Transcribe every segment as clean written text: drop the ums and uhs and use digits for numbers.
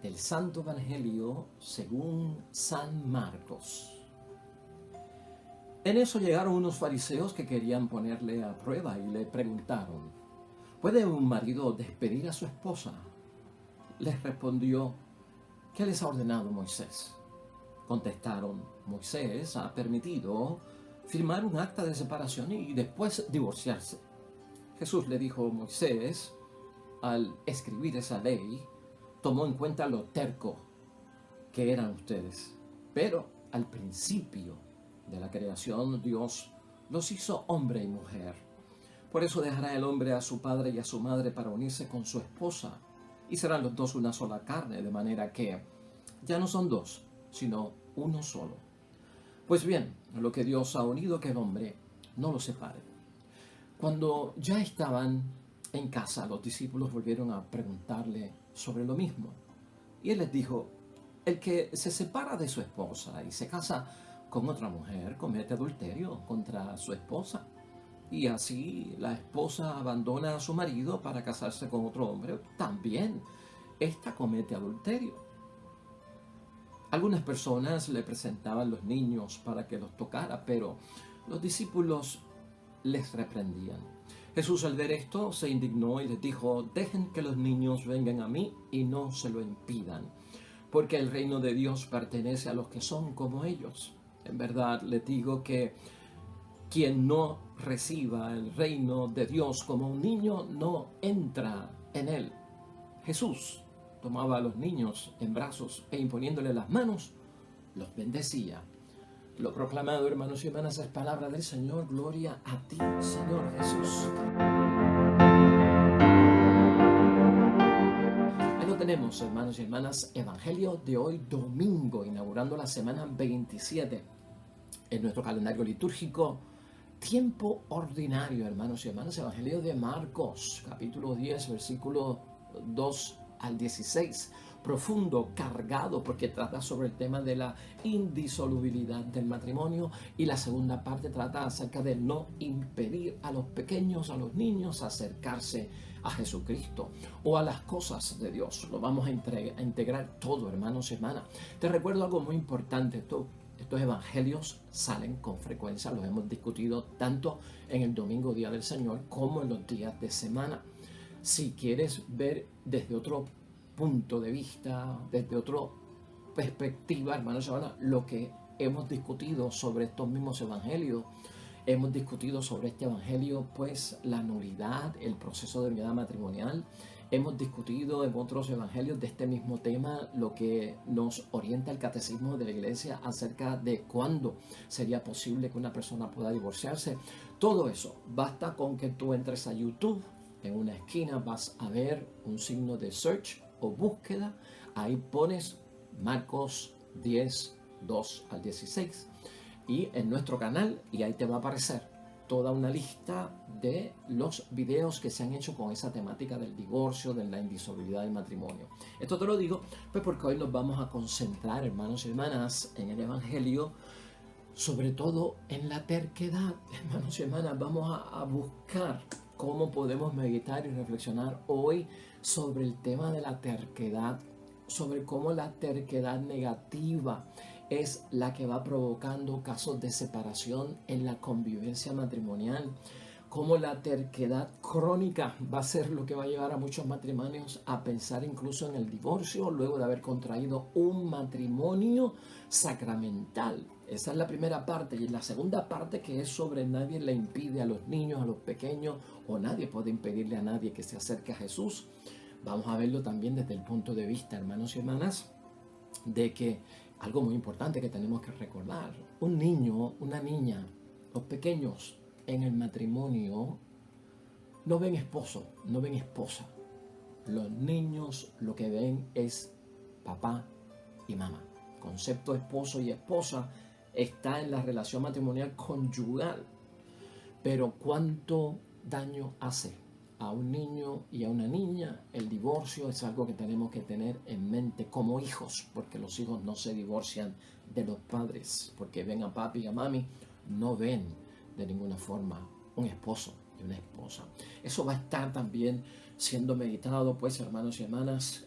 Del Santo Evangelio según San Marcos. En eso llegaron unos fariseos que querían ponerle a prueba y le preguntaron: ¿puede un marido despedir a su esposa? Les respondió: ¿qué les ha ordenado Moisés? Contestaron: Moisés ha permitido firmar un acta de separación y después divorciarse. Jesús le dijo: Moisés, al escribir esa ley, tomó en cuenta lo terco que eran ustedes, pero al principio de la creación Dios los hizo hombre y mujer. Por eso dejará el hombre a su padre y a su madre para unirse con su esposa, y serán los dos una sola carne, de manera que ya no son dos, sino uno solo. Pues bien, lo que Dios ha unido, que el hombre no lo separe. Cuando ya estaban en casa, los discípulos volvieron a preguntarle sobre lo mismo. Y él les dijo: el que se separa de su esposa y se casa con otra mujer comete adulterio contra su esposa. Y así la esposa abandona a su marido para casarse con otro hombre, también ésta comete adulterio. Algunas personas le presentaban los niños para que los tocara, pero los discípulos les reprendían. Jesús, al ver esto, se indignó y les dijo: dejen que los niños vengan a mí y no se lo impidan, porque el reino de Dios pertenece a los que son como ellos. En verdad les digo que quien no reciba el reino de Dios como un niño no entra en él. Jesús tomaba a los niños en brazos e imponiéndole las manos, los bendecía. Lo proclamado, hermanos y hermanas, es palabra del Señor. Gloria a ti, Señor Jesús. Ahí lo tenemos, hermanos y hermanas, Evangelio de hoy domingo, inaugurando la semana 27 en nuestro calendario litúrgico. Tiempo ordinario, hermanos y hermanas, Evangelio de Marcos, capítulo 10, versículo 2 al 16. Profundo, cargado, porque trata sobre el tema de la indisolubilidad del matrimonio, y la segunda parte trata acerca de no impedir a los pequeños, a los niños, acercarse a Jesucristo o a las cosas de Dios. Lo vamos a integrar todo, hermanos y hermanas. Te recuerdo algo muy importante. Estos evangelios salen con frecuencia, los hemos discutido tanto en el domingo, Día del Señor, como en los días de semana. Si quieres ver desde otro punto de vista, desde otra perspectiva, hermanos y hermanas, lo que hemos discutido sobre estos mismos evangelios, hemos discutido sobre este evangelio, pues la nulidad, el proceso de unidad matrimonial. Hemos discutido en otros evangelios de este mismo tema lo que nos orienta el catecismo de la Iglesia acerca de cuándo sería posible que una persona pueda divorciarse. Todo eso, basta con que tú entres a YouTube, en una esquina vas a ver un signo de search o búsqueda, ahí pones Marcos 10, 2 al 16 y en nuestro canal, y ahí te va a aparecer toda una lista de los videos que se han hecho con esa temática del divorcio, de la indisolubilidad del matrimonio. Esto te lo digo pues porque hoy nos vamos a concentrar, hermanos y hermanas, en el Evangelio, sobre todo en la terquedad. Hermanos y hermanas, vamos a buscar cómo podemos meditar y reflexionar hoy sobre el tema de la terquedad, sobre cómo la terquedad negativa es la que va provocando casos de separación en la convivencia matrimonial, cómo la terquedad crónica va a ser lo que va a llevar a muchos matrimonios a pensar incluso en el divorcio luego de haber contraído un matrimonio sacramental. Esa es la primera parte, y la segunda parte, que es sobre nadie le impide a los niños, a los pequeños, o nadie puede impedirle a nadie que se acerque a Jesús. Vamos a verlo también desde el punto de vista, hermanos y hermanas, de que algo muy importante que tenemos que recordar: un niño, una niña, los pequeños en el matrimonio no ven esposo, no ven esposa. Los niños lo que ven es papá y mamá. El concepto esposo y esposa está en la relación matrimonial conyugal. Pero ¿cuánto daño hace a un niño y a una niña el divorcio? Es algo que tenemos que tener en mente como hijos, porque los hijos no se divorcian de los padres, porque ven a papi y a mami, no ven de ninguna forma un esposo y una esposa. Eso va a estar también siendo meditado, pues, hermanos y hermanas,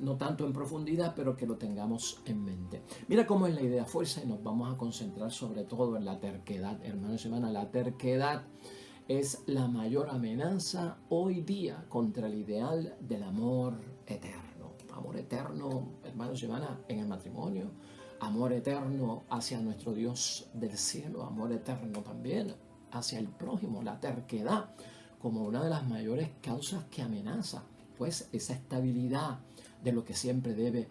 no tanto en profundidad, pero que lo tengamos en mente. Mira cómo es la idea fuerza y nos vamos a concentrar sobre todo en la terquedad, hermanos y hermanas. La terquedad es la mayor amenaza hoy día contra el ideal del amor eterno. Amor eterno, hermanos y hermanas, en el matrimonio. Amor eterno hacia nuestro Dios del cielo. Amor eterno también hacia el prójimo. La terquedad como una de las mayores causas que amenaza, pues, esa estabilidad de lo que siempre debe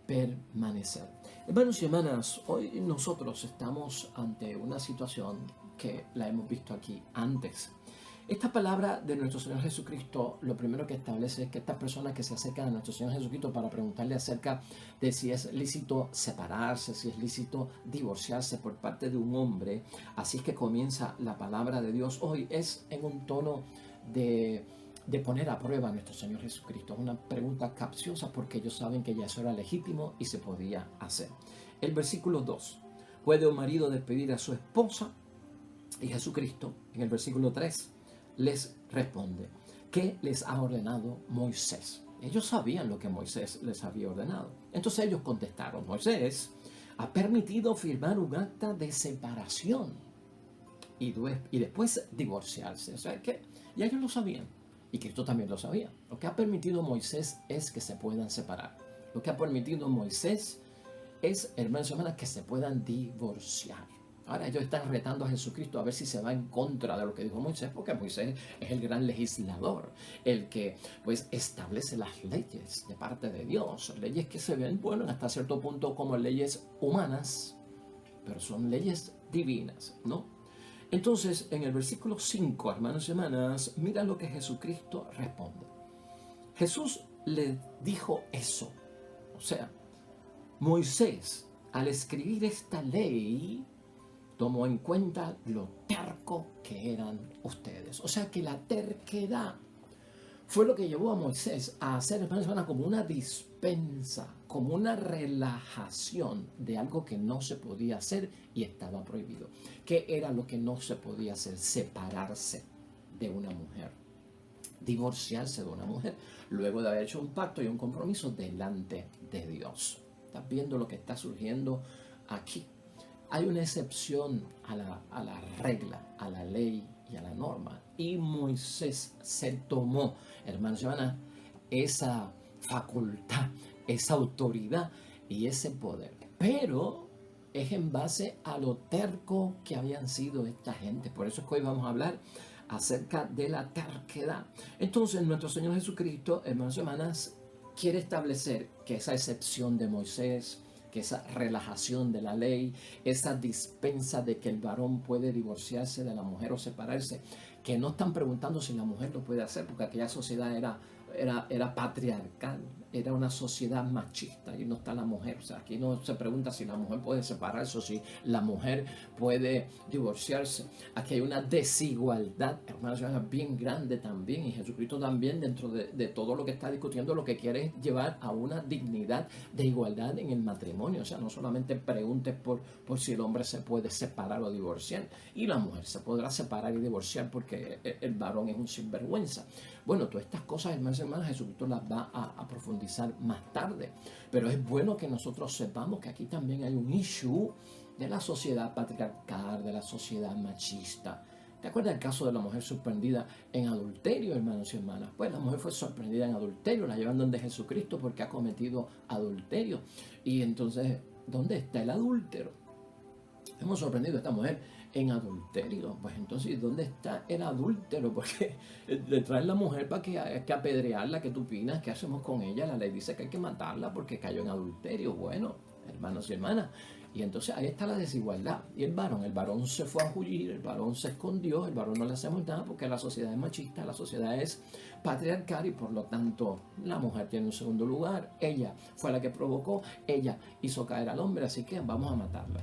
permanecer. Hermanos y hermanas, hoy nosotros estamos ante una situación que la hemos visto aquí antes. Esta palabra de nuestro Señor Jesucristo, lo primero que establece es que estas personas que se acercan a nuestro Señor Jesucristo para preguntarle acerca de si es lícito separarse, si es lícito divorciarse por parte de un hombre, así es que comienza la palabra de Dios hoy, es en un tono de poner a prueba a nuestro Señor Jesucristo. Es una pregunta capciosa porque ellos saben que ya eso era legítimo y se podía hacer. El versículo 2. ¿Puede un marido despedir a su esposa? Y Jesucristo, en el versículo 3, les responde: ¿qué les ha ordenado Moisés? Ellos sabían lo que Moisés les había ordenado. Entonces ellos contestaron: Moisés ha permitido firmar un acta de separación y después divorciarse. O sea que ya ellos lo sabían y Cristo también lo sabía. Lo que ha permitido Moisés es que se puedan separar. Lo que ha permitido Moisés es, hermanos y hermanas, que se puedan divorciar. Ahora ellos están retando a Jesucristo a ver si se va en contra de lo que dijo Moisés, porque Moisés es el gran legislador, el que pues establece las leyes de parte de Dios, leyes que se ven, bueno, hasta cierto punto como leyes humanas, pero son leyes divinas, ¿no? Entonces, en el versículo 5, hermanos y hermanas, mira lo que Jesucristo responde. Jesús le dijo eso, o sea, Moisés, al escribir esta ley, tomó en cuenta lo terco que eran ustedes. O sea que la terquedad fue lo que llevó a Moisés a hacer, hermanos, como una dispensa, como una relajación de algo que no se podía hacer y estaba prohibido. ¿Qué era lo que no se podía hacer? Separarse de una mujer, divorciarse de una mujer, luego de haber hecho un pacto y un compromiso delante de Dios. ¿Estás viendo lo que está surgiendo aquí? Hay una excepción a la regla, a la ley y a la norma. Y Moisés se tomó, hermanos y hermanas, esa facultad, esa autoridad y ese poder. Pero es en base a lo terco que habían sido esta gente. Por eso es que hoy vamos a hablar acerca de la terquedad. Entonces, nuestro Señor Jesucristo, hermanos y hermanas, quiere establecer que esa excepción de Moisés, que esa relajación de la ley, esa dispensa de que el varón puede divorciarse de la mujer o separarse, que no están preguntando si la mujer lo puede hacer, porque aquella sociedad era patriarcal, era una sociedad machista y no está la mujer. O sea, aquí no se pregunta si la mujer puede separarse o si la mujer puede divorciarse. Aquí hay una desigualdad, hermanos, bien grande también, y Jesucristo también, dentro de todo lo que está discutiendo, lo que quiere es llevar a una dignidad de igualdad en el matrimonio. O sea, no solamente preguntes por si el hombre se puede separar o divorciar, y la mujer se podrá separar y divorciar porque el varón es un sinvergüenza. Bueno, todas estas cosas, hermanos y hermanas, Jesucristo las va a profundizar más tarde. Pero es bueno que nosotros sepamos que aquí también hay un issue de la sociedad patriarcal, de la sociedad machista. ¿Te acuerdas el caso de la mujer sorprendida en adulterio, hermanos y hermanas? Pues la mujer fue sorprendida en adulterio, la llevan donde Jesucristo porque ha cometido adulterio. Y entonces, ¿dónde está el adúltero? Hemos sorprendido a esta mujer en adulterio. Pues entonces, ¿dónde está el adúltero? Porque le traen la mujer para que hay que apedrearla. ¿Qué tú opinas? ¿Qué hacemos con ella? La ley dice que hay que matarla porque cayó en adulterio. Bueno, hermanos y hermanas, y entonces ahí está la desigualdad. Y el varón se fue a huir, el varón se escondió, el varón no le hacemos nada porque la sociedad es machista, la sociedad es patriarcal y por lo tanto la mujer tiene un segundo lugar. Ella fue la que provocó, ella hizo caer al hombre, así que vamos a matarla.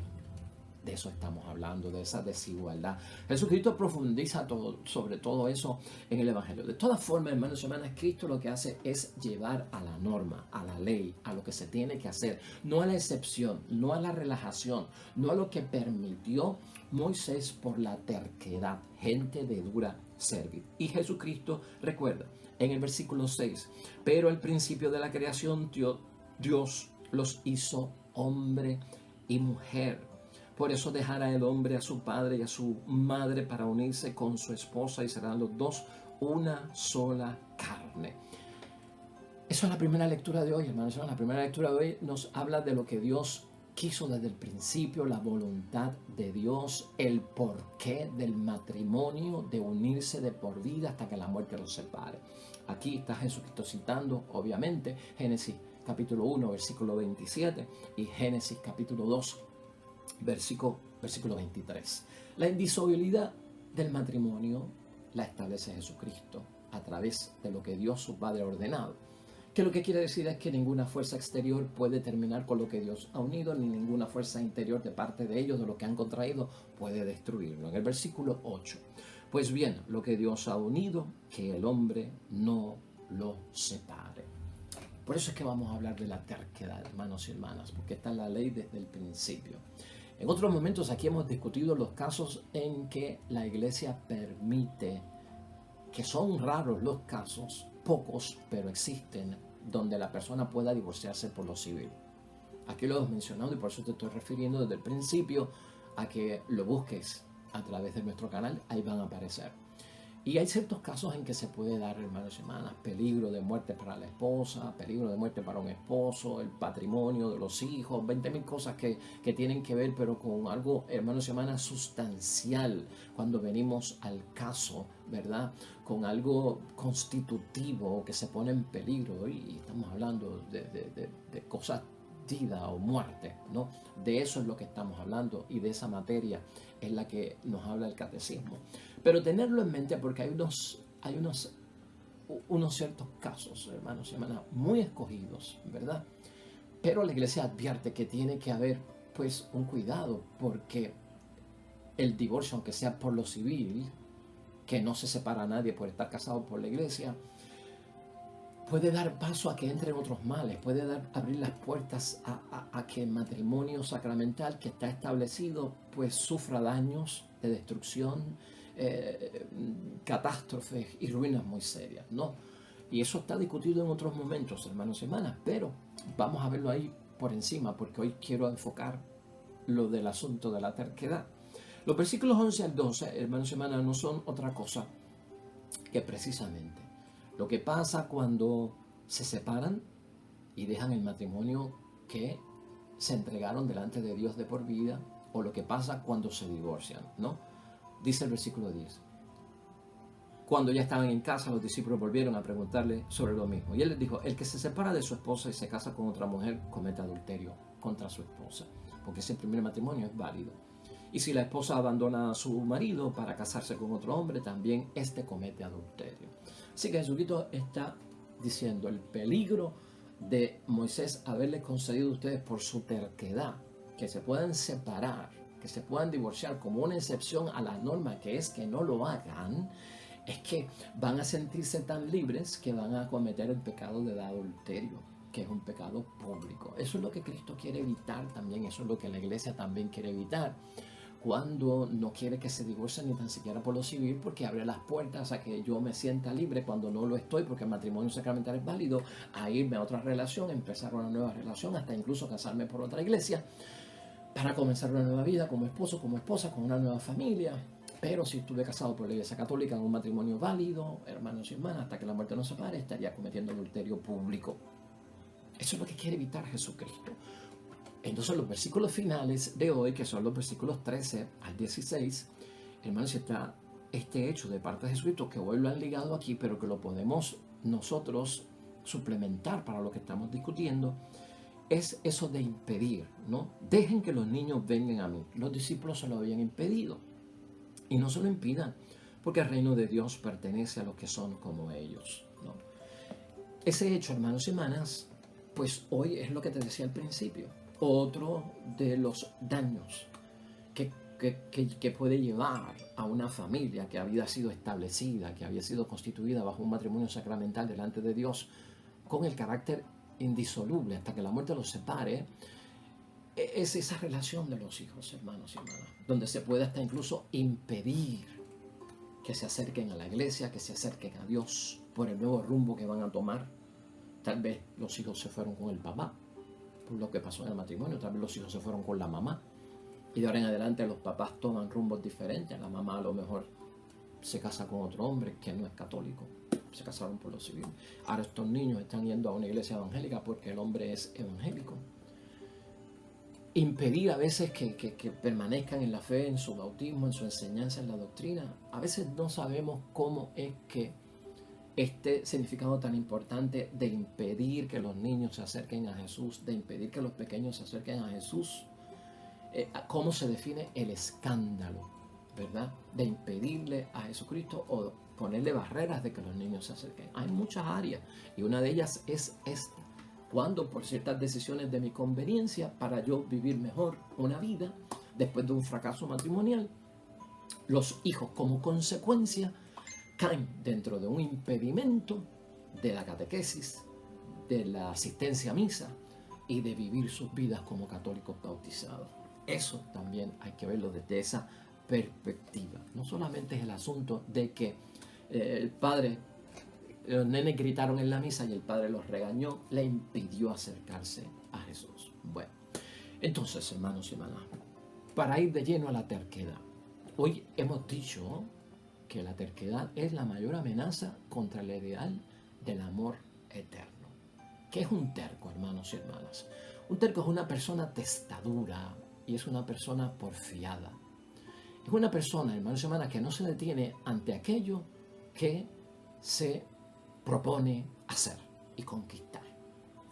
De eso estamos hablando, de esa desigualdad. Jesucristo profundiza sobre todo eso en el Evangelio. De todas formas, hermanos y hermanas, Cristo lo que hace es llevar a la norma, a la ley, a lo que se tiene que hacer, no a la excepción, no a la relajación, no a lo que permitió Moisés por la terquedad, gente de dura cerviz. Y Jesucristo, recuerda, en el versículo 6, pero al principio de la creación Dios los hizo hombre y mujer. Por eso dejará el hombre a su padre y a su madre para unirse con su esposa y serán los dos una sola carne. Eso es la primera lectura de hoy, hermanos. La primera lectura de hoy nos habla de lo que Dios quiso desde el principio, la voluntad de Dios, el porqué del matrimonio, de unirse de por vida hasta que la muerte los separe. Aquí está Jesucristo citando, obviamente, Génesis capítulo 1, versículo 27 y Génesis capítulo 2, versículo 23. La indisolubilidad del matrimonio la establece Jesucristo a través de lo que Dios su Padre ha ordenado. Que lo que quiere decir es que ninguna fuerza exterior puede terminar con lo que Dios ha unido, ni ninguna fuerza interior de parte de ellos, de lo que han contraído, puede destruirlo. En el versículo 8. Pues bien, lo que Dios ha unido, que el hombre no lo separe. Por eso es que vamos a hablar de la terquedad, hermanos y hermanas, porque está en la ley desde el principio. En otros momentos aquí hemos discutido los casos en que la iglesia permite, que son raros los casos, pocos, pero existen, donde la persona pueda divorciarse por lo civil. Aquí lo hemos mencionado y por eso te estoy refiriendo desde el principio a que lo busques a través de nuestro canal, ahí van a aparecer. Y hay ciertos casos en que se puede dar, hermanos y hermanas, peligro de muerte para la esposa, peligro de muerte para un esposo, el patrimonio de los hijos, 20.000 cosas que tienen que ver, pero con algo, hermanos y hermanas, sustancial cuando venimos al caso, ¿verdad? Con algo constitutivo que se pone en peligro. Y estamos hablando de cosas, vida o muerte, ¿no? De eso es lo que estamos hablando y de esa materia es la que nos habla el catecismo. Pero tenerlo en mente porque hay unos ciertos casos, hermanos y hermanas, muy escogidos, ¿verdad? Pero la iglesia advierte que tiene que haber, pues, un cuidado porque el divorcio, aunque sea por lo civil, que no se separa a nadie por estar casado por la iglesia, puede dar paso a que entren otros males, puede abrir las puertas a que el matrimonio sacramental que está establecido pues sufra daños de destrucción, catástrofes y ruinas muy serias, ¿no? Y eso está discutido en otros momentos, hermanos y hermanas, pero vamos a verlo ahí por encima porque hoy quiero enfocar lo del asunto de la terquedad. Los versículos 11 al 12, hermanos y hermanas, no son otra cosa que precisamente lo que pasa cuando se separan y dejan el matrimonio que se entregaron delante de Dios de por vida, o lo que pasa cuando se divorcian, ¿no? Dice el versículo 10. Cuando ya estaban en casa, los discípulos volvieron a preguntarle sobre lo mismo. Y él les dijo, el que se separa de su esposa y se casa con otra mujer comete adulterio contra su esposa, porque ese primer matrimonio es válido. Y si la esposa abandona a su marido para casarse con otro hombre, también éste comete adulterio. Así que Jesucristo está diciendo el peligro de Moisés haberle concedido a ustedes por su terquedad, que se puedan separar, que se puedan divorciar como una excepción a la norma que es que no lo hagan, es que van a sentirse tan libres que van a cometer el pecado del adulterio, que es un pecado público. Eso es lo que Cristo quiere evitar también, eso es lo que la iglesia también quiere evitar, cuando no quiere que se divorcien ni tan siquiera por lo civil, porque abre las puertas a que yo me sienta libre cuando no lo estoy, porque el matrimonio sacramental es válido, a irme a otra relación, empezar una nueva relación, hasta incluso casarme por otra iglesia, para comenzar una nueva vida como esposo, como esposa, con una nueva familia. Pero si estuve casado por la iglesia católica en un matrimonio válido, hermanos y hermanas, hasta que la muerte nos separe, estaría cometiendo adulterio público. Eso es lo que quiere evitar Jesucristo. Entonces los versículos finales de hoy, que son los versículos 13 al 16, hermanos, está este hecho de parte de Jesucristo, que hoy lo han ligado aquí, pero que lo podemos nosotros suplementar para lo que estamos discutiendo, es eso de impedir, ¿no? Dejen que los niños vengan a mí. Los discípulos se lo habían impedido. Y no se lo impidan, porque el reino de Dios pertenece a los que son como ellos, ¿no? Ese hecho, hermanos y hermanas, pues hoy es lo que te decía al principio. Otro de los daños que puede llevar a una familia que había sido establecida, que había sido constituida bajo un matrimonio sacramental delante de Dios, con el carácter indisoluble hasta que la muerte los separe. Es esa relación de los hijos, hermanos y hermanas, donde se puede hasta incluso impedir que se acerquen a la iglesia, que se acerquen a Dios por el nuevo rumbo que van a tomar. Tal vez los hijos se fueron con el papá, por lo que pasó en el matrimonio, tal vez los hijos se fueron con la mamá, y de ahora en adelante los papás toman rumbos diferentes. La mamá a lo mejor se casa con otro hombre que no es católico, se casaron por lo civil. Ahora estos niños están yendo a una iglesia evangélica porque el hombre es evangélico. Impedir a veces que permanezcan en la fe, en su bautismo, en su enseñanza, en la doctrina. A veces no sabemos cómo es que este significado tan importante de impedir que los niños se acerquen a Jesús, de impedir que los pequeños se acerquen a Jesús, cómo se define el escándalo, ¿verdad? De impedirle a Jesucristo o ponerle barreras de que los niños se acerquen. Hay muchas áreas y una de ellas es esta. Cuando por ciertas decisiones de mi conveniencia, para yo vivir mejor una vida, después de un fracaso matrimonial, los hijos como consecuencia caen dentro de un impedimento de la catequesis, de la asistencia a misa y de vivir sus vidas como católicos bautizados. Eso también hay que verlo desde esa perspectiva. No solamente es el asunto de que los nenes gritaron en la misa y el padre los regañó, le impidió acercarse a Jesús. Bueno, entonces, hermanos y hermanas, para ir de lleno a la terquedad, hoy hemos dicho que la terquedad es la mayor amenaza contra el ideal del amor eterno. ¿Qué es un terco, hermanos y hermanas? Un terco es una persona testadura y es una persona porfiada. Es una persona, hermanos y hermanas, que no se detiene ante aquello que se propone hacer y conquistar.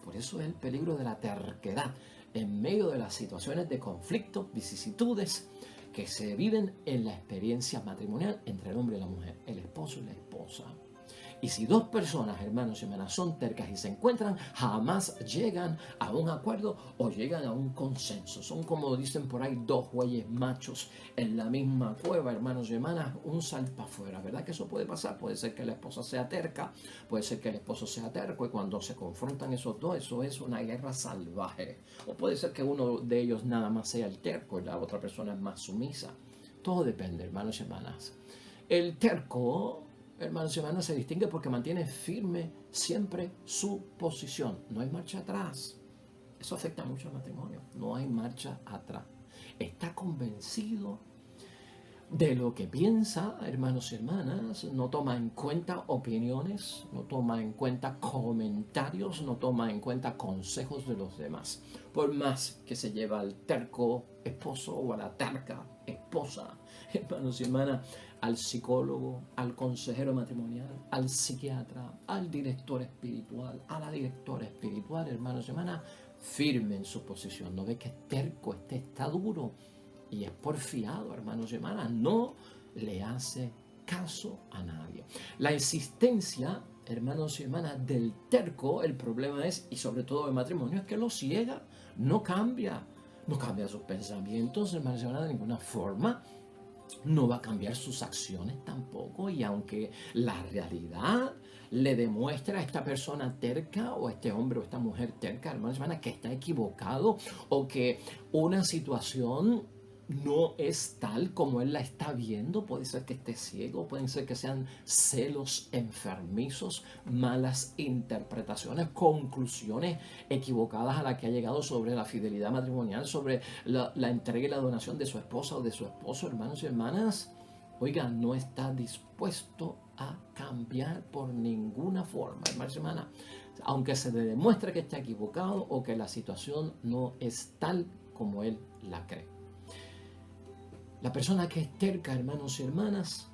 Por eso es el peligro de la terquedad en medio de las situaciones de conflicto, vicisitudes que se viven en la experiencia matrimonial entre el hombre y la mujer, el esposo y la esposa. Y si dos personas, hermanos y hermanas, son tercas y se encuentran, jamás llegan a un acuerdo o llegan a un consenso. Son, como dicen por ahí, dos bueyes machos en la misma cueva, hermanos y hermanas, un salpa afuera. ¿Verdad que eso puede pasar? Puede ser que la esposa sea terca, puede ser que el esposo sea terco, y cuando se confrontan esos dos, eso es una guerra salvaje. O puede ser que uno de ellos nada más sea el terco y la otra persona es más sumisa. Todo depende, hermanos y hermanas. El terco, hermanos y hermanas, se distingue porque mantiene firme siempre su posición. No hay marcha atrás. Eso afecta mucho al matrimonio. No hay marcha atrás. Está convencido de lo que piensa, hermanos y hermanas. No toma en cuenta opiniones, no toma en cuenta comentarios, no toma en cuenta consejos de los demás. Por más que se lleva al terco esposo o a la terca esposa, hermanos y hermanas, al psicólogo, al consejero matrimonial, al psiquiatra, al director espiritual, a la directora espiritual, hermanos y hermanas, firme en su posición. No ve que es terco, está duro y es porfiado, hermanos y hermanas. No le hace caso a nadie. La existencia, hermanos y hermanas, del terco, el problema es, y sobre todo el matrimonio, es que lo ciega, no cambia sus pensamientos, hermanos y hermanas, de ninguna forma. No va a cambiar sus acciones tampoco, y aunque la realidad le demuestra a esta persona terca o a este hombre o esta mujer terca, hermanos y hermanas, que está equivocado o que una situación no es tal como él la está viendo, puede ser que esté ciego, pueden ser que sean celos enfermizos, malas interpretaciones, conclusiones equivocadas a las que ha llegado sobre la fidelidad matrimonial, sobre la entrega y la donación de su esposa o de su esposo, hermanos y hermanas. Oigan, no está dispuesto a cambiar por ninguna forma, hermanos y hermanas, aunque se le demuestre que está equivocado o que la situación no es tal como él la cree. La persona que es terca, hermanos y hermanas,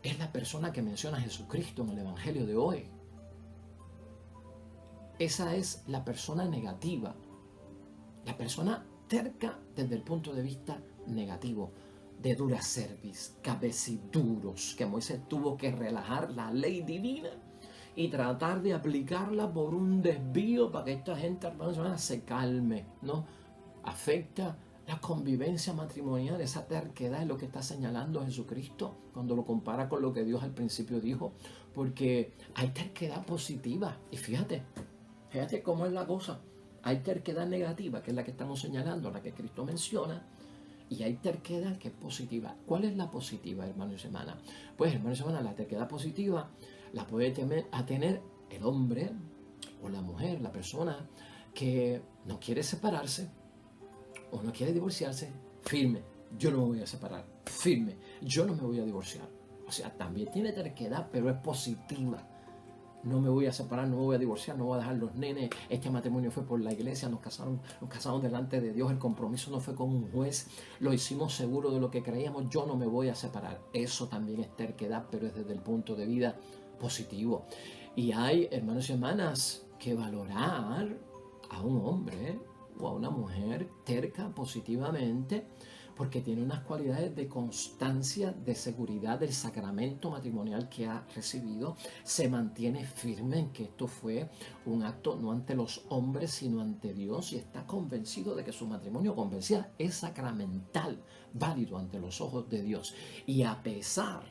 es la persona que menciona Jesucristo en el Evangelio de hoy. Esa es la persona negativa, la persona terca desde el punto de vista negativo, de dura cerviz, cabeciduros, que Moisés tuvo que relajar la ley divina y tratar de aplicarla por un desvío para que esta gente, hermanos y hermanas, se calme, ¿no? Afecta La convivencia matrimonial, esa terquedad es lo que está señalando Jesucristo cuando lo compara con lo que Dios al principio dijo, porque hay terquedad positiva. Y fíjate cómo es la cosa. Hay terquedad negativa, que es la que estamos señalando, la que Cristo menciona, y hay terquedad que es positiva. ¿Cuál es la positiva, hermanos y hermanas? Pues, hermanos y hermanas, la terquedad positiva la puede tener el hombre o la mujer, la persona que no quiere separarse o no quiere divorciarse. Firme, yo no me voy a separar. Firme, yo no me voy a divorciar. O sea, también tiene terquedad, pero es positiva. No me voy a separar, no me voy a divorciar, no voy a dejar los nenes. Este matrimonio fue por la iglesia, nos casamos delante de Dios. El compromiso no fue con un juez, lo hicimos seguro de lo que creíamos. Yo no me voy a separar. Eso también es terquedad, pero es desde el punto de vista positivo. Y hay, hermanos y hermanas, que valorar a un hombre o a una mujer terca positivamente, porque tiene unas cualidades de constancia, de seguridad del sacramento matrimonial que ha recibido. Se mantiene firme en que esto fue un acto no ante los hombres, sino ante Dios, y está convencido de que su matrimonio, convencida, es sacramental, válido ante los ojos de Dios. Y a pesar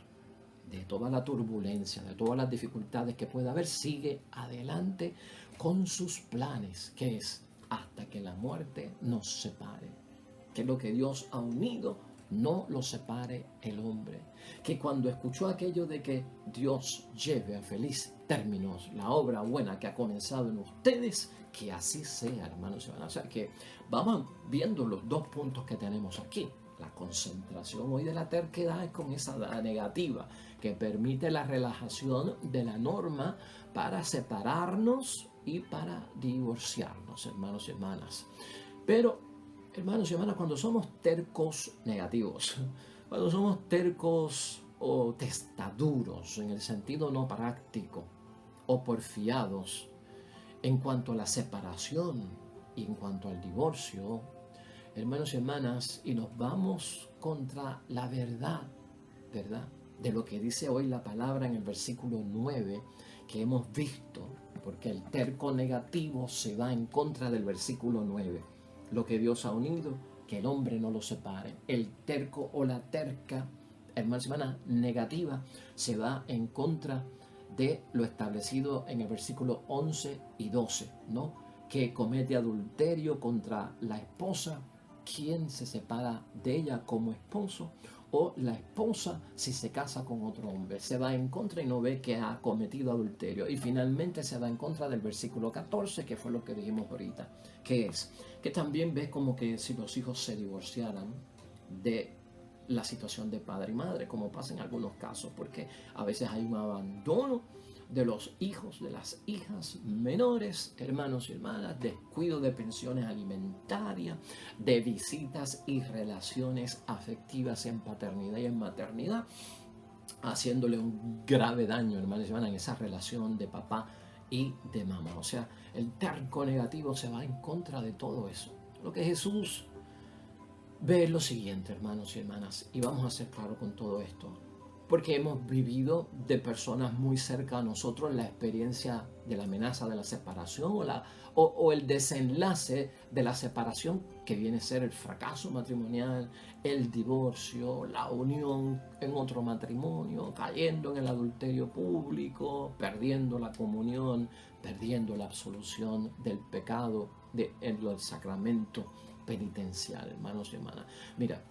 de toda la turbulencia, de todas las dificultades que pueda haber, sigue adelante con sus planes, que es hasta que la muerte nos separe. Que lo que Dios ha unido no lo separe el hombre. Que cuando escuchó aquello de que Dios lleve a feliz términos la obra buena que ha comenzado en ustedes, que así sea, hermanos y hermanas. O sea que vamos viendo los dos puntos que tenemos aquí. La concentración hoy de la terquedad es con esa negativa que permite la relajación de la norma para separarnos y para divorciarnos, hermanos y hermanas. Pero, hermanos y hermanas, cuando somos tercos negativos, cuando somos tercos o testaduros en el sentido no práctico o porfiados en cuanto a la separación y en cuanto al divorcio, hermanos y hermanas, y nos vamos contra la verdad, de lo que dice hoy la palabra en el versículo 9 que hemos visto, porque el terco negativo se va en contra del versículo 9. Lo que Dios ha unido, que el hombre no lo separe. El terco o la terca, hermanos y hermanas, negativa, se va en contra de lo establecido en el versículo 11 y 12, ¿no? Que comete adulterio contra la esposa, quien se separa de ella como esposo, o la esposa si se casa con otro hombre. Se va en contra y no ve que ha cometido adulterio. Y finalmente se va en contra del versículo 14, que fue lo que dijimos ahorita, que es que también ve como que si los hijos se divorciaran de la situación de padre y madre, como pasa en algunos casos, porque a veces hay un abandono de los hijos, de las hijas menores, hermanos y hermanas, descuido de pensiones alimentarias, de visitas y relaciones afectivas en paternidad y en maternidad, haciéndole un grave daño, hermanos y hermanas, en esa relación de papá y de mamá. O sea, el terco negativo se va en contra de todo eso. Lo que Jesús ve es lo siguiente, hermanos y hermanas, y vamos a ser claros con todo esto, porque hemos vivido de personas muy cerca a nosotros la experiencia de la amenaza de la separación o el desenlace de la separación, que viene a ser el fracaso matrimonial, el divorcio, la unión en otro matrimonio, cayendo en el adulterio público, perdiendo la comunión, perdiendo la absolución del pecado en el sacramento penitencial, hermanos y hermanas. Mira,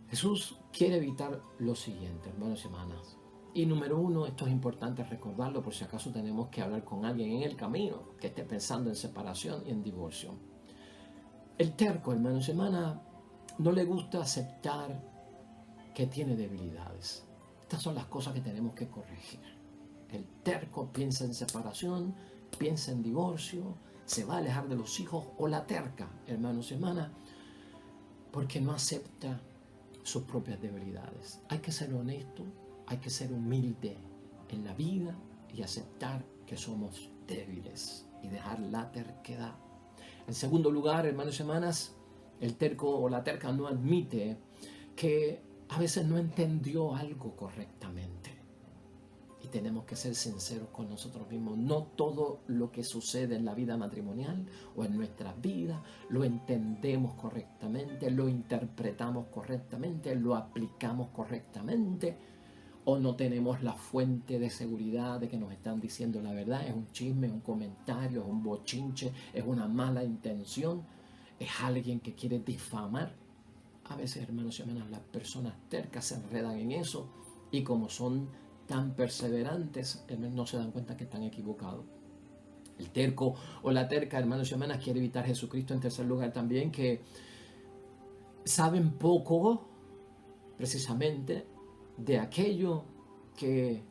Jesús quiere evitar lo siguiente, hermanos y hermanas. Y número uno, esto es importante recordarlo por si acaso tenemos que hablar con alguien en el camino que esté pensando en separación y en divorcio. El terco, hermanos y hermanas, no le gusta aceptar que tiene debilidades. Estas son las cosas que tenemos que corregir. El terco piensa en separación, piensa en divorcio, se va a alejar de los hijos, o la terca, hermanos y hermanas, porque no acepta sus propias debilidades. Hay que ser honesto, hay que ser humilde en la vida y aceptar que somos débiles y dejar la terquedad. En segundo lugar, hermanos y hermanas, el terco o la terca no admite que a veces no entendió algo correctamente. Y tenemos que ser sinceros con nosotros mismos. No todo lo que sucede en la vida matrimonial o en nuestras vidas lo entendemos correctamente, lo interpretamos correctamente, lo aplicamos correctamente, o no tenemos la fuente de seguridad de que nos están diciendo la verdad. Es un chisme, es un comentario, es un bochinche, es una mala intención, es alguien que quiere difamar. A veces, hermanos y hermanas, las personas tercas se enredan en eso y como son tan perseverantes, no se dan cuenta que están equivocados. El terco o la terca, hermanos y hermanas, quiere evitar a Jesucristo. En tercer lugar también, que saben poco precisamente de aquello que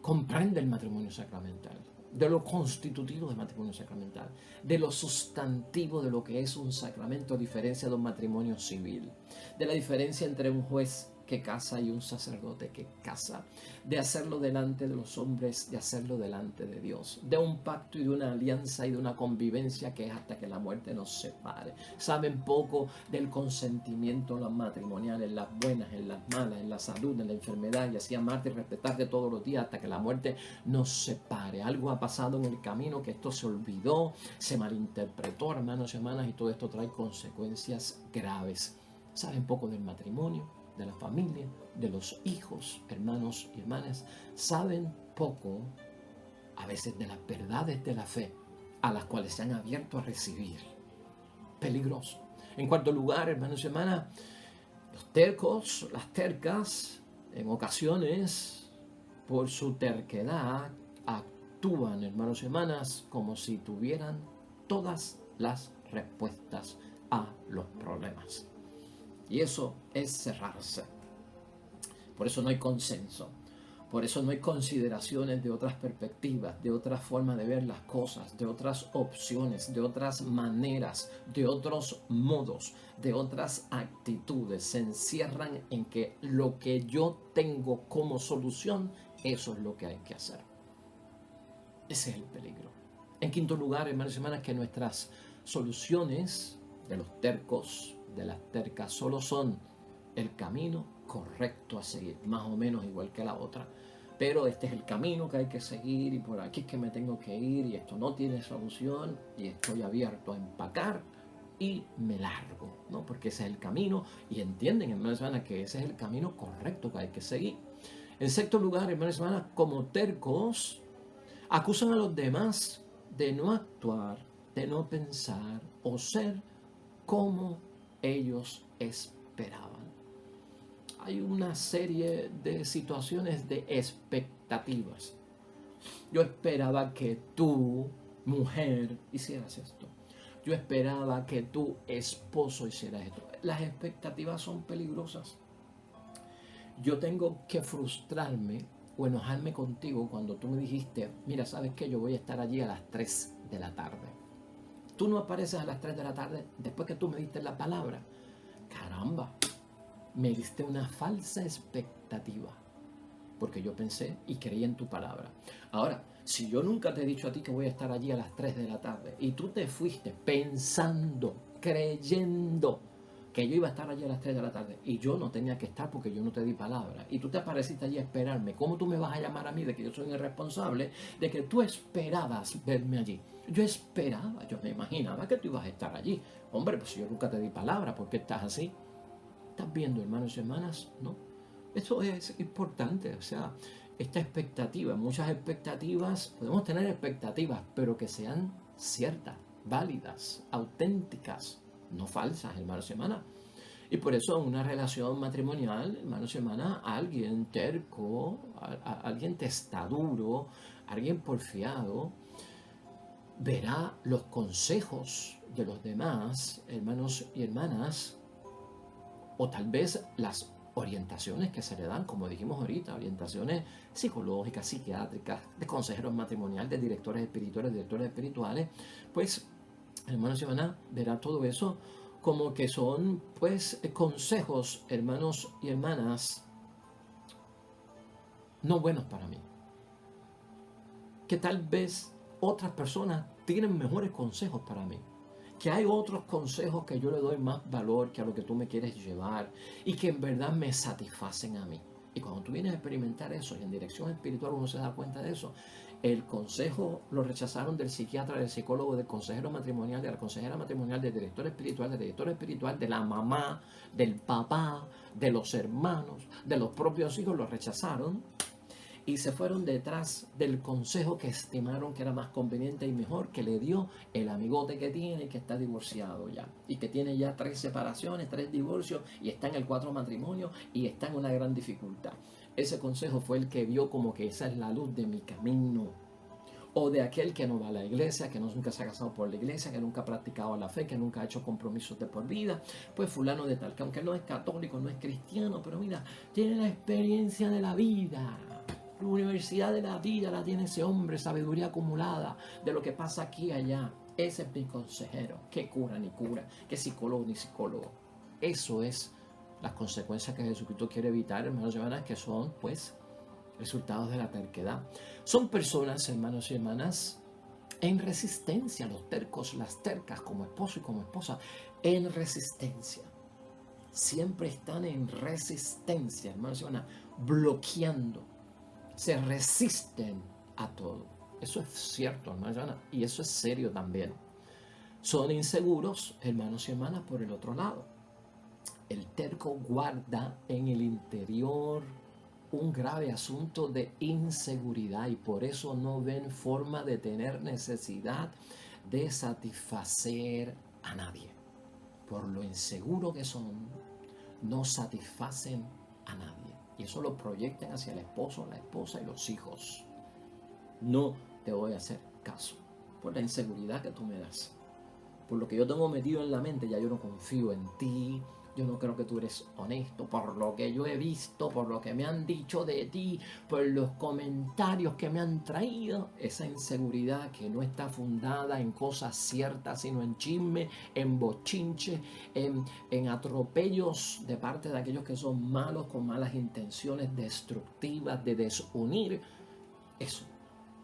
comprende el matrimonio sacramental, de lo constitutivo del matrimonio sacramental, de lo sustantivo de lo que es un sacramento, a diferencia de un matrimonio civil, de la diferencia entre un juez que casa y un sacerdote que casa, de hacerlo delante de los hombres, de hacerlo delante de Dios, de un pacto y de una alianza y de una convivencia que es hasta que la muerte nos separe. Saben poco del consentimiento matrimonial, en las buenas, en las malas, en la salud, en la enfermedad, y así amarte y respetarte todos los días hasta que la muerte nos separe. Algo ha pasado en el camino, que esto se olvidó, se malinterpretó, hermanos y hermanas, y todo esto trae consecuencias graves. Saben poco del matrimonio, de la familia, de los hijos, hermanos y hermanas. Saben poco a veces de las verdades de la fe a las cuales se han abierto a recibir. Peligroso. En cuarto lugar, hermanos y hermanas, los tercos, las tercas, en ocasiones, por su terquedad, actúan, hermanos y hermanas, como si tuvieran todas las respuestas a los problemas. Y eso es cerrarse. Por eso no hay consenso. Por eso no hay consideraciones de otras perspectivas, de otras formas de ver las cosas, de otras opciones, de otras maneras, de otros modos, de otras actitudes. Se encierran en que lo que yo tengo como solución, eso es lo que hay que hacer. Ese es el peligro. En quinto lugar, hermanos y hermanas, que nuestras soluciones de los tercos, de las tercas, solo son el camino correcto a seguir, más o menos igual que la otra, pero este es el camino que hay que seguir y por aquí es que me tengo que ir y esto no tiene solución y estoy abierto a empacar y me largo, ¿no? Porque ese es el camino y entienden, hermanos y hermanas, que ese es el camino correcto que hay que seguir. En sexto lugar, hermanos y hermanas, como tercos, acusan a los demás de no actuar, de no pensar o ser como ellos esperaban. Hay una serie de situaciones de expectativas. Yo esperaba que tú, mujer, hicieras esto. Yo esperaba que tu esposo hiciera esto. Las expectativas son peligrosas. Yo tengo que frustrarme o enojarme contigo cuando tú me dijiste, mira, ¿sabes qué? Yo voy a estar allí a las 3 de la tarde. Tú no apareces a las 3 de la tarde después que tú me diste la palabra. Caramba, me diste una falsa expectativa, porque yo pensé y creí en tu palabra. Ahora, si yo nunca te he dicho a ti que voy a estar allí a las 3 de la tarde y tú te fuiste pensando, creyendo que yo iba a estar allí a las 3 de la tarde y yo no tenía que estar porque yo no te di palabra y tú te apareciste allí a esperarme, ¿cómo tú me vas a llamar a mí de que yo soy el responsable de que tú esperabas verme allí? Yo esperaba, yo me imaginaba que tú ibas a estar allí. Hombre, pues si yo nunca te di palabra, ¿por qué estás así? ¿Estás viendo, hermanos y hermanas? ¿No? Eso es importante, o sea, esta expectativa, muchas expectativas, podemos tener expectativas, pero que sean ciertas, válidas, auténticas, no falsas, hermanos y hermanas. Y por eso en una relación matrimonial, hermanos y hermanas, alguien terco, alguien testaduro, alguien porfiado, verá los consejos de los demás, hermanos y hermanas, o tal vez las orientaciones que se le dan, como dijimos ahorita, orientaciones psicológicas, psiquiátricas, de consejeros matrimoniales, de directores espirituales, pues, hermanos y hermanas, verá todo eso como que son, pues, consejos, hermanos y hermanas, no buenos para mí. Que tal vez otras personas tienen mejores consejos para mí. Que hay otros consejos que yo le doy más valor que a lo que tú me quieres llevar y que en verdad me satisfacen a mí. Y cuando tú vienes a experimentar eso y en dirección espiritual uno se da cuenta de eso, el consejo lo rechazaron del psiquiatra, del psicólogo, del consejero matrimonial, de la consejera matrimonial, del director espiritual, de la mamá, del papá, de los hermanos, de los propios hijos, lo rechazaron y se fueron detrás del consejo que estimaron que era más conveniente y mejor que le dio el amigote que tiene y que está divorciado ya. Y que tiene ya 3 separaciones, 3 divorcios y está en el 4 matrimonio y está en una gran dificultad. Ese consejo fue el que vio como que esa es la luz de mi camino. O de aquel que no va a la iglesia, que nunca se ha casado por la iglesia, que nunca ha practicado la fe, que nunca ha hecho compromisos de por vida. Pues fulano de tal, que aunque no es católico, no es cristiano, pero mira, tiene la experiencia de la vida. La universidad de la vida la tiene ese hombre, sabiduría acumulada de lo que pasa aquí y allá. Ese es mi consejero, que cura ni cura, que psicólogo ni psicólogo. Eso es las consecuencias que Jesucristo quiere evitar, hermanos y hermanas, que son pues resultados de la terquedad. Son personas, hermanos y hermanas, en resistencia, los tercos, las tercas, como esposo y como esposa, en resistencia. Siempre están en resistencia, hermanos y hermanas, bloqueando. Se resisten a todo. Eso es cierto, hermanos, y eso es serio también. Son inseguros, hermanos y hermanas, por el otro lado. El terco guarda en el interior un grave asunto de inseguridad y por eso no ven forma de tener necesidad de satisfacer a nadie. Por lo inseguro que son, no satisfacen a nadie. Y eso lo proyectan hacia el esposo, la esposa y los hijos. No te voy a hacer caso por la inseguridad que tú me das. Por lo que yo tengo metido en la mente, ya yo no confío en ti. Yo no creo que tú eres honesto. Por lo que yo he visto, por lo que me han dicho de ti, por los comentarios que me han traído, esa inseguridad que no está fundada en cosas ciertas, sino en chisme, en bochinche, en atropellos de parte de aquellos que son malos, con malas intenciones destructivas, de desunir. Eso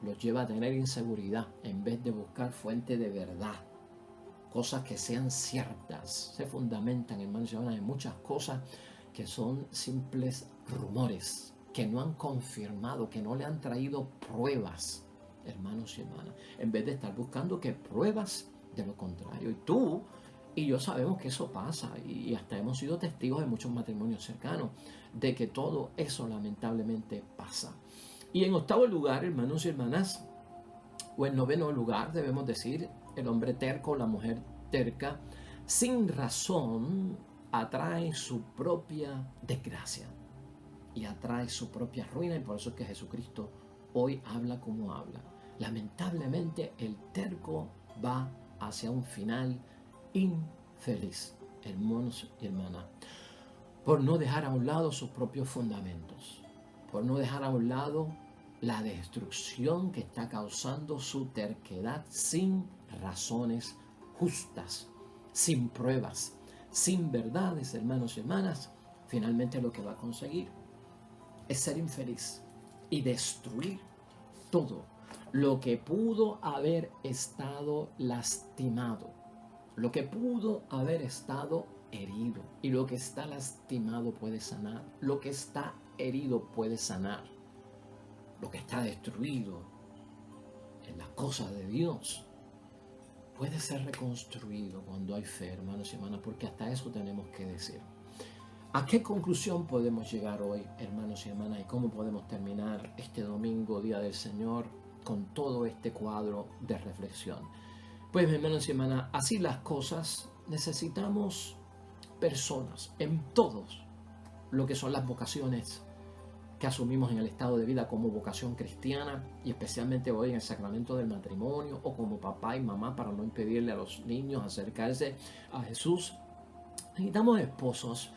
los lleva a tener inseguridad en vez de buscar fuente de verdad. Cosas que sean ciertas, se fundamentan, hermanos y hermanas, en muchas cosas que son simples rumores, que no han confirmado, que no le han traído pruebas, hermanos y hermanas, en vez de estar buscando que pruebas de lo contrario. Y tú y yo sabemos que eso pasa, y hasta hemos sido testigos de muchos matrimonios cercanos, de que todo eso lamentablemente pasa. Y en octavo lugar, hermanos y hermanas, o en noveno lugar, debemos decir, el hombre terco, la mujer terca, sin razón, atrae su propia desgracia y atrae su propia ruina, y por eso es que Jesucristo hoy habla como habla. Lamentablemente, el terco va hacia un final infeliz, hermanos y hermanas, por no dejar a un lado sus propios fundamentos, por no dejar a un lado la destrucción que está causando su terquedad sin razones justas, sin pruebas, sin verdades, hermanos y hermanas. Finalmente lo que va a conseguir es ser infeliz y destruir todo lo que pudo haber estado lastimado, lo que pudo haber estado herido. Y lo que está lastimado puede sanar, lo que está herido puede sanar. Lo que está destruido en las cosas de Dios puede ser reconstruido cuando hay fe, hermanos y hermanas, porque hasta eso tenemos que decir. ¿A qué conclusión podemos llegar hoy, hermanos y hermanas, y cómo podemos terminar este domingo, Día del Señor, con todo este cuadro de reflexión? Pues, hermanos y hermanas, así las cosas, necesitamos personas en todos lo que son las vocaciones que asumimos en el estado de vida como vocación cristiana, y especialmente hoy en el sacramento del matrimonio, o como papá y mamá, para no impedirle a los niños acercarse a Jesús. Necesitamos esposos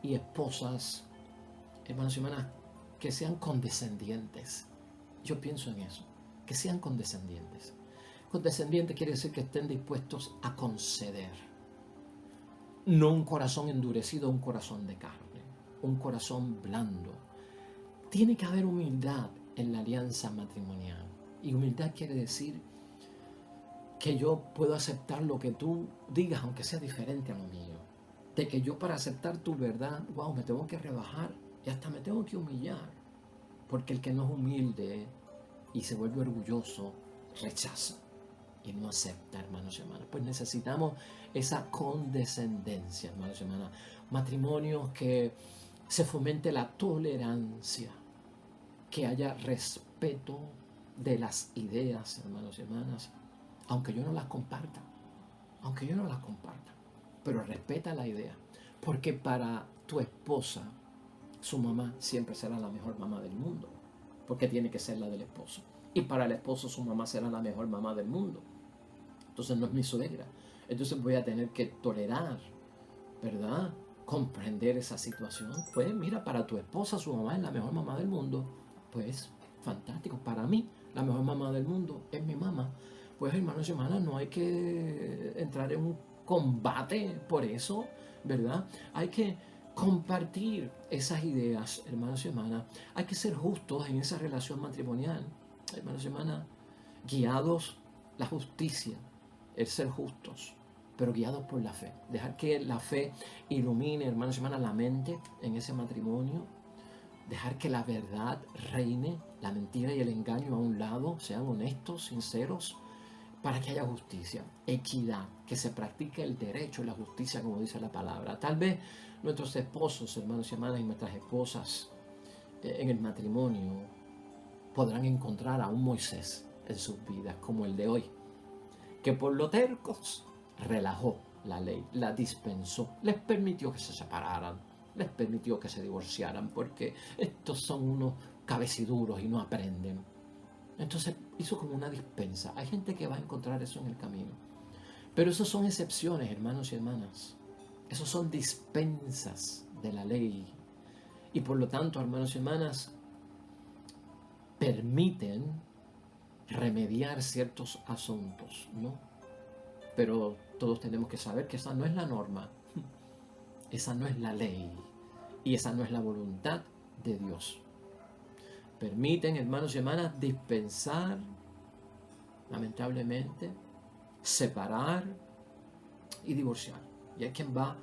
y esposas, hermanos y hermanas, que sean condescendientes. Yo pienso en eso, que sean condescendientes. Condescendiente quiere decir que estén dispuestos a conceder. No un corazón endurecido, un corazón de carne, un corazón blando. Tiene que haber humildad en la alianza matrimonial. Y humildad quiere decir que yo puedo aceptar lo que tú digas, aunque sea diferente a lo mío. De que yo, para aceptar tu verdad, me tengo que rebajar Y hasta me tengo que humillar, porque el que no es humilde y se vuelve orgulloso, rechaza y no acepta, hermanos y hermanas. Pues necesitamos esa condescendencia, hermanos y hermanas. Matrimonios que se fomente la tolerancia, que haya respeto de las ideas, hermanos y hermanas, aunque yo no las comparta, aunque yo no las comparta, pero respeta la idea, porque para tu esposa, su mamá siempre será la mejor mamá del mundo, porque tiene que ser la del esposo. Y para el esposo su mamá será la mejor mamá del mundo. Entonces no es mi suegra. Entonces voy a tener que tolerar, ¿verdad? Comprender esa situación. Pues mira, para tu esposa su mamá es la mejor mamá del mundo. Pues fantástico. Para mí la mejor mamá del mundo es mi mamá. Pues hermanos y hermanas, no hay que entrar en un combate por eso, ¿verdad? Hay que compartir esas ideas, hermanos y hermanas. Hay que ser justos en esa relación matrimonial, hermanos y hermanas, guiados la justicia, el ser justos, pero guiados por la fe. Dejar que la fe ilumine, hermanos y hermanas, la mente en ese matrimonio. Dejar que la verdad reine, la mentira y el engaño a un lado, sean honestos, sinceros, para que haya justicia, equidad, que se practique el derecho y la justicia, como dice la palabra. Tal vez nuestros esposos, hermanos y hermanas, y nuestras esposas en el matrimonio podrán encontrar a un Moisés en sus vidas, como el de hoy, que por lo tercos relajó la ley, la dispensó, les permitió que se separaran, les permitió que se divorciaran, porque estos son unos cabeciduros y no aprenden. Entonces hizo como una dispensa. Hay gente que va a encontrar eso en el camino. Pero esos son excepciones, hermanos y hermanas. Esos son dispensas de la ley. Y por lo tanto, hermanos y hermanas, permiten remediar ciertos asuntos, ¿no? Pero todos tenemos que saber que esa no es la norma. Esa no es la ley. Y esa no es la voluntad de Dios. Permiten, hermanos y hermanas, dispensar, lamentablemente, separar y divorciar. Y hay quien va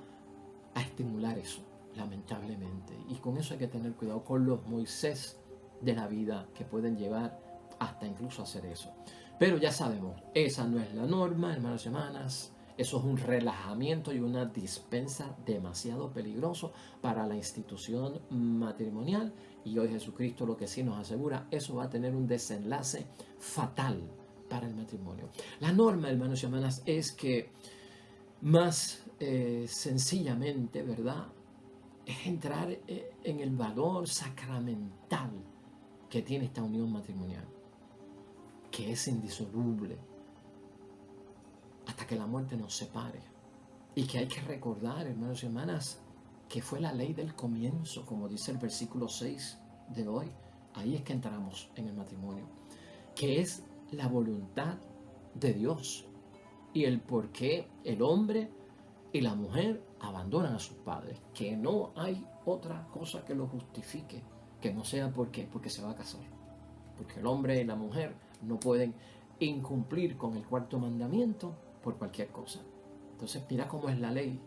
a estimular eso, lamentablemente. Y con eso hay que tener cuidado con los Moisés de la vida que pueden llevar hasta incluso a hacer eso. Pero ya sabemos, esa no es la norma, hermanos y hermanas. Eso es un relajamiento y una dispensa demasiado peligroso para la institución matrimonial. Y hoy Jesucristo lo que sí nos asegura, eso va a tener un desenlace fatal para el matrimonio. La norma, hermanos y hermanas, es que más sencillamente, ¿verdad? Es entrar en el valor sacramental que tiene esta unión matrimonial, que es indisoluble hasta que la muerte nos separe. Y que hay que recordar, hermanos y hermanas, que fue la ley del comienzo, como dice el versículo 6 de hoy. Ahí es que entramos en el matrimonio, que es la voluntad de Dios y el por qué el hombre y la mujer abandonan a sus padres, que no hay otra cosa que lo justifique, que no sea porque se va a casar, porque el hombre y la mujer no pueden incumplir con el cuarto mandamiento por cualquier cosa. Entonces mira cómo es la ley.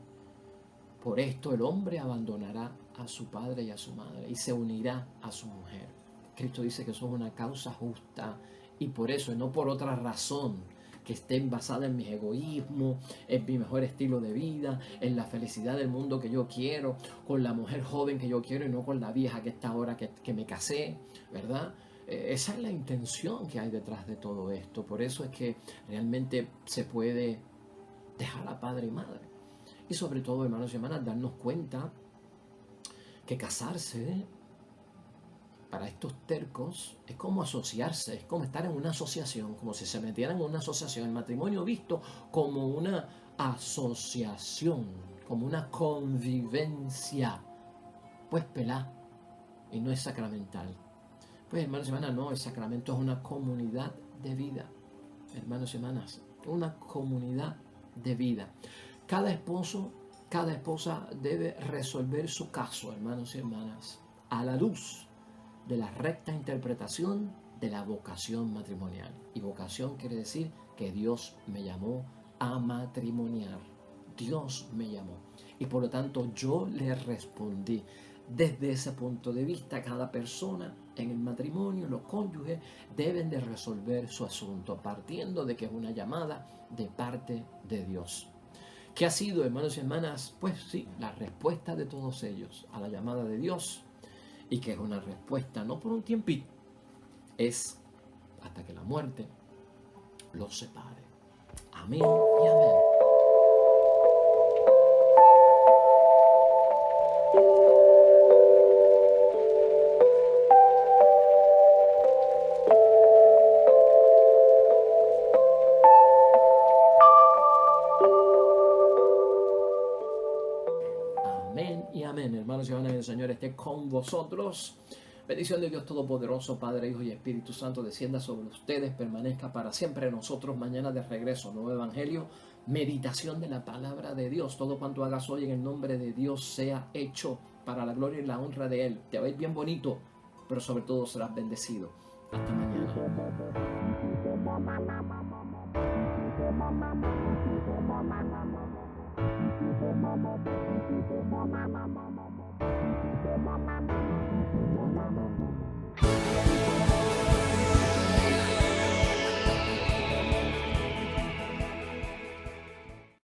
Por esto el hombre abandonará a su padre y a su madre y se unirá a su mujer. Cristo dice que eso es una causa justa y por eso y no por otra razón que esté basada en mi egoísmo, en mi mejor estilo de vida, en la felicidad del mundo que yo quiero, con la mujer joven que yo quiero y no con la vieja que está ahora que me casé, ¿verdad? Esa es la intención que hay detrás de todo esto. Por eso es que realmente se puede dejar a padre y madre. Y sobre todo, hermanos y hermanas, darnos cuenta que casarse para estos tercos es como asociarse, es como estar en una asociación, como si se metieran en una asociación. El matrimonio visto como una asociación, como una convivencia, pues pelá, y no es sacramental. Pues hermanos y hermanas, no, el sacramento es una comunidad de vida, hermanos y hermanas, una comunidad de vida. Cada esposo, cada esposa debe resolver su caso, hermanos y hermanas, a la luz de la recta interpretación de la vocación matrimonial. Y vocación quiere decir que Dios me llamó a matrimoniar. Dios me llamó. Y por lo tanto yo le respondí. desde ese punto de vista, cada persona en el matrimonio, los cónyuges, deben de resolver su asunto, partiendo de que es una llamada de parte de Dios. ¿Qué ha sido, hermanos y hermanas? Pues sí, la respuesta de todos ellos a la llamada de Dios, y que es una respuesta no por un tiempito, es hasta que la muerte los separe. Amén y amén. Amén y amén, hermanos y hermanas, el Señor esté con vosotros. Bendición de Dios Todopoderoso, Padre, Hijo y Espíritu Santo, descienda sobre ustedes, permanezca para siempre en nosotros. Mañana de regreso, nuevo evangelio, meditación de la palabra de Dios. Todo cuanto hagas hoy en el nombre de Dios sea hecho para la gloria y la honra de Él. Te va a ir bien bonito, pero sobre todo serás bendecido. Hasta mañana. Mama.